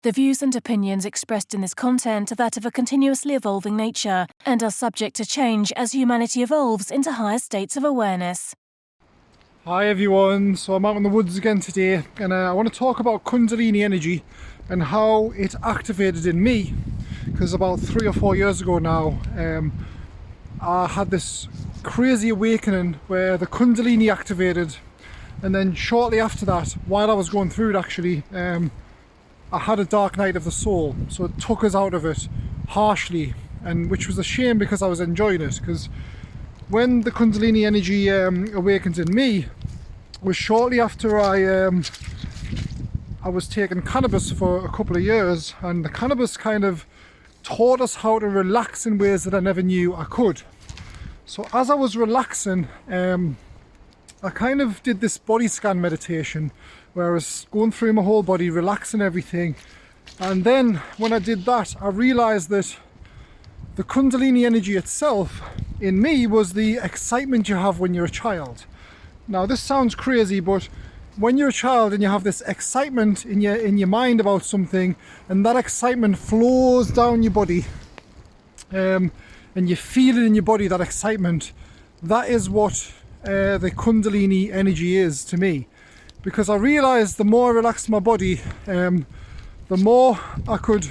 The views and opinions expressed in this content are that of a continuously evolving nature and are subject to change as humanity evolves into higher states of awareness. Hi everyone, so I'm out in the woods again today, and I want to talk about Kundalini energy and how it activated in me, because about 3 or 4 years ago now I had this crazy awakening where the Kundalini activated, and then shortly after that, while I was going through it actually, I had a dark night of the soul, so it took us out of it harshly, and which was a shame because I was enjoying it. Because when the Kundalini energy awakened in me was shortly after I was taking cannabis for a couple of years, and the cannabis kind of taught us how to relax in ways that I never knew I could. So as I was relaxing, I kind of did this body scan meditation where I was going through my whole body, relaxing everything. And then when I did that, I realized that the Kundalini energy itself in me was the excitement you have when you're a child. Now this sounds crazy, but when you're a child and you have this excitement in your mind about something, and that excitement flows down your body, and you feel it in your body, that excitement, that is what the Kundalini energy is to me. Because I realised the more I relaxed my body, the more I could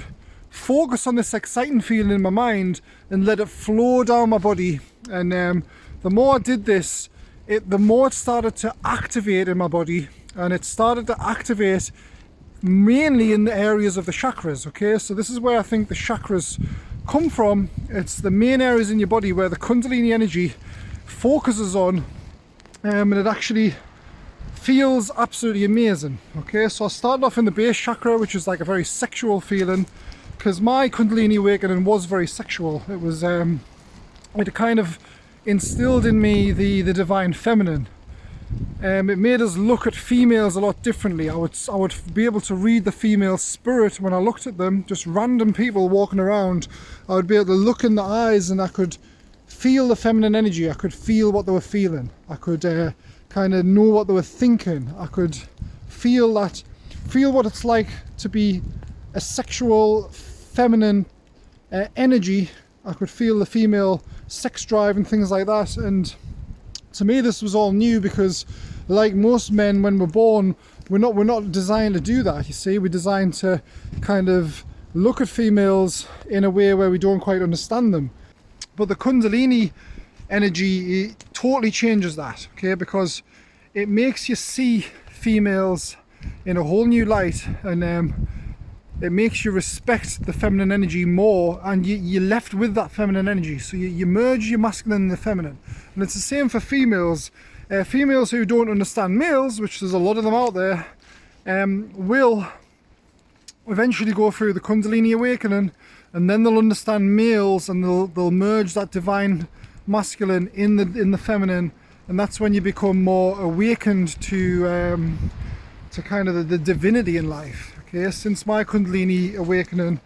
focus on this exciting feeling in my mind and let it flow down my body. And the more I did this, the more it started to activate in my body, and it started to activate mainly in the areas of the chakras. Okay, so this is where I think the chakras come from. It's the main areas in your body where the Kundalini energy focuses on, and it actually feels absolutely amazing. Okay, so I started off in the base chakra, which is like a very sexual feeling, because my Kundalini awakening was very sexual. It was it kind of instilled in me the divine feminine. It made us look at females a lot differently. I would be able to read the female spirit when I looked at them, just random people walking around. I would be able to look in the eyes and I could feel the feminine energy. I could feel what they were feeling. I could kind of know what they were thinking. I could feel what it's like to be a sexual feminine energy. I could feel the female sex drive and things like that. And to me this was all new, because like most men, when we're born, we're not designed to do that. You see, we're designed to kind of look at females in a way where we don't quite understand them. But the Kundalini energy, it totally changes that, okay? Because it makes you see females in a whole new light, and it makes you respect the feminine energy more, and you're left with that feminine energy. So you merge your masculine and the feminine. And it's the same for females. Females who don't understand males, which there's a lot of them out there, will eventually go through the Kundalini awakening, and then they'll understand males, and they'll merge that divine masculine in the feminine, and that's when you become more awakened to kind of the divinity in life. Okay, since my Kundalini awakening,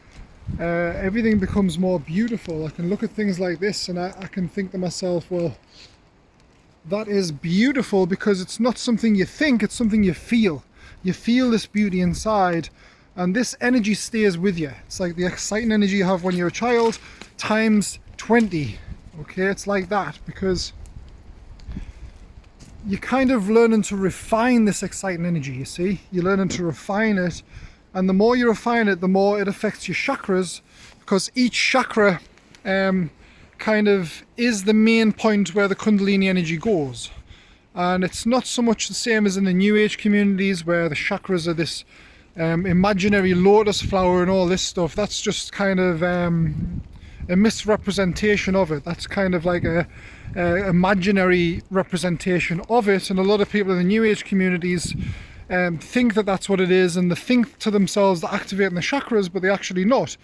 everything becomes more beautiful. I can look at things like this and I can think to myself, well, that is beautiful, because it's not something you think, it's something you feel. You feel this beauty inside, and this energy stays with you. It's like the exciting energy you have when you're a child times 20. Okay, it's like that, because you're kind of learning to refine this exciting energy, you see. You're learning to refine it, and the more you refine it, the more it affects your chakras, because each chakra kind of is the main point where the Kundalini energy goes. And it's not so much the same as in the New Age communities where the chakras are this imaginary lotus flower and all this stuff. That's just kind of a misrepresentation of it. That's kind of like a imaginary representation of it, and a lot of people in the New Age communities think that that's what it is, and they think to themselves they're activating the chakras, but they're actually not,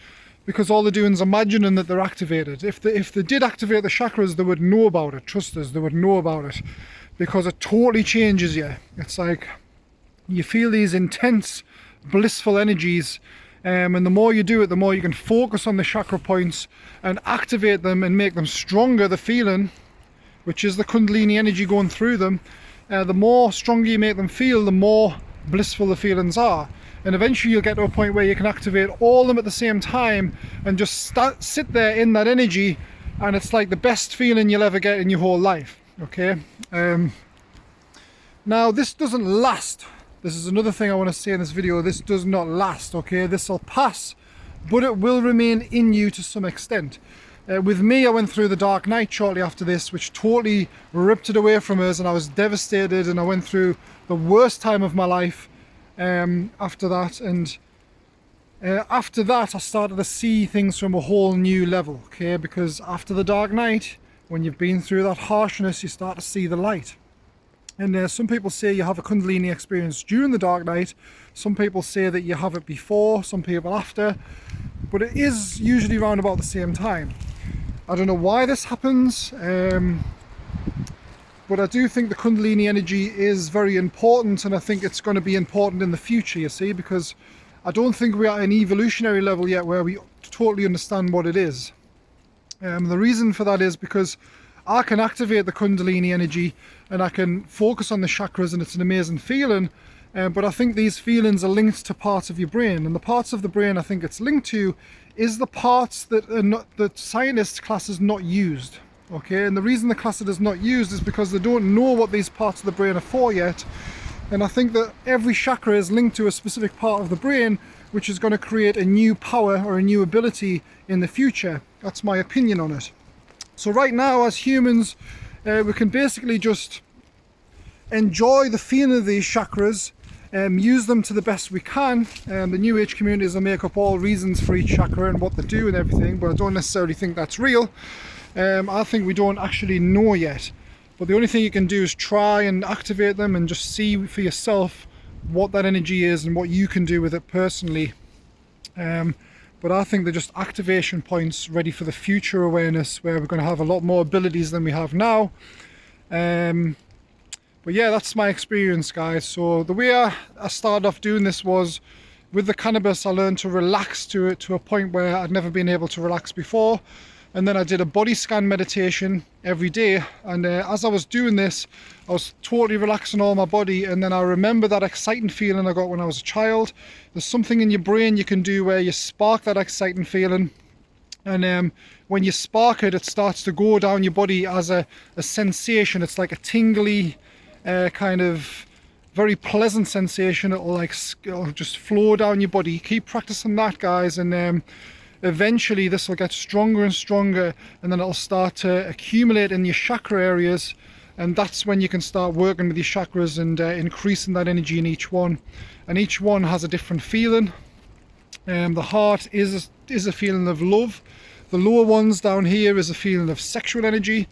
because all they're doing is imagining that they're activated. If they did activate the chakras, they would know about it. Trust us, they would know about it, because it totally changes you. It's like you feel these intense blissful energies, and the more you do it, the more you can focus on the chakra points and activate them and make them stronger. The feeling, which is the Kundalini energy going through them, the more stronger you make them feel, the more blissful the feelings are. and eventually you'll get to a point where you can activate all of them at the same time and just sit there in that energy, and it's like the best feeling you'll ever get in your whole life. Okay, now this doesn't last. This is another thing I want to say in this video. This does not last. Okay, this will pass, but it will remain in you to some extent. With me, I went through the dark night shortly after this, which totally ripped it away from us, and I was devastated, and I went through the worst time of my life after that. And after that, I started to see things from a whole new level, okay? Because after the dark night, when you've been through that harshness, you start to see the light. And some people say you have a Kundalini experience during the dark night. Some people say that you have it before, some people after, but it is usually around about the same time. I don't know why this happens, but I do think the Kundalini energy is very important, and I think it's going to be important in the future, you see, because I don't think we are at an evolutionary level yet where we totally understand what it is. The reason for that is because I can activate the Kundalini energy and I can focus on the chakras, and it's an amazing feeling, but I think these feelings are linked to parts of your brain, and the parts of the brain I think it's linked to is the parts that are not, that scientists class as not used. Okay, and the reason the class it as not used is because they don't know what these parts of the brain are for yet. And I think that every chakra is linked to a specific part of the brain, which is going to create a new power or a new ability in the future. That's my opinion on it. So right now, as humans, we can basically just enjoy the feeling of these chakras, use them to the best we can. The New Age communities will make up all reasons for each chakra and what they do and everything, but I don't necessarily think that's real. I think we don't actually know yet. But the only thing you can do is try and activate them and just see for yourself what that energy is and what you can do with it personally. But I think they're just activation points ready for the future awareness, where we're going to have a lot more abilities than we have now. But yeah, that's my experience, guys. So the way I started off doing this was with the cannabis. I learned to relax to a point where I'd never been able to relax before. And then I did a body scan meditation every day, and as I was doing this, I was totally relaxing all my body. And then I remember that exciting feeling I got when I was a child. There's something in your brain you can do where you spark that exciting feeling, and when you spark it, it starts to go down your body as a sensation. It's like a tingly kind of very pleasant sensation. It'll just flow down your body. Keep practicing that, guys, and eventually this will get stronger and stronger, and then it'll start to accumulate in your chakra areas, and that's when you can start working with your chakras and increasing that energy in each one. And each one has a different feeling. The heart is a feeling of love. The lower ones down here is a feeling of sexual energy.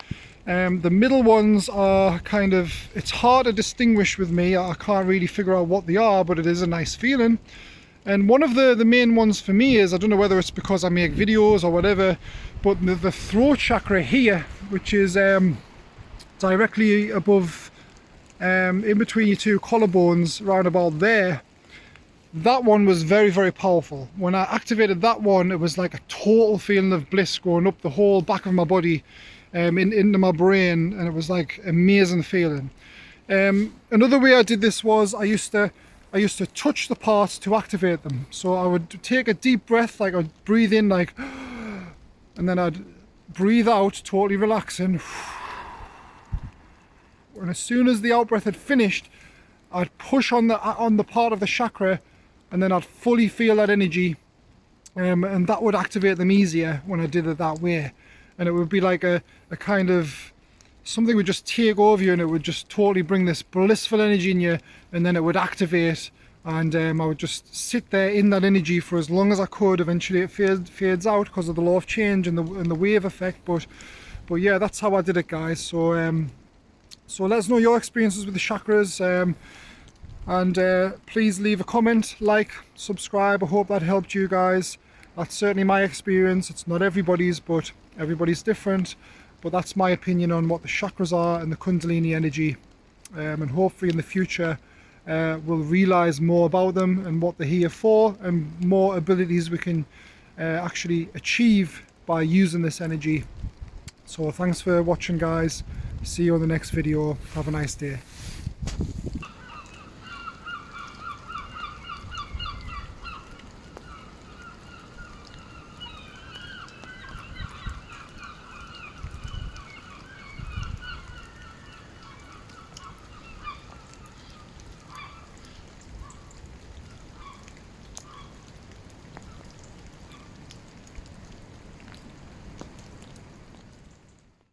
The middle ones are kind of, it's hard to distinguish with me. I can't really figure out what they are, but it is a nice feeling. And one of the main ones for me is, I don't know whether it's because I make videos or whatever, but the throat chakra here, which is directly above, in between your two collarbones, round about there, that one was very, very powerful. When I activated that one, it was like a total feeling of bliss going up the whole back of my body, into my brain, and it was like amazing feeling. Another way I did this was I used to touch the parts to activate them. So I would take a deep breath, like I'd breathe in like, and then I'd breathe out, totally relaxing. And as soon as the out breath had finished, I'd push on the part of the chakra, and then I'd fully feel that energy, and that would activate them easier when I did it that way. And it would be like a kind of, something would just take over you, and it would just totally bring this blissful energy in you, and then it would activate, and I would just sit there in that energy for as long as I could. Eventually it fades out because of the law of change and the wave effect, but yeah, that's how I did it, guys. So so let us know your experiences with the chakras, and please leave a comment, like, subscribe. I hope that helped you guys. That's certainly my experience. It's not everybody's, but everybody's different. But that's my opinion on what the chakras are and the Kundalini energy, and hopefully in the future we'll realize more about them and what they're here for, and more abilities we can actually achieve by using this energy. So thanks for watching, guys. See you on the next video. Have a nice day.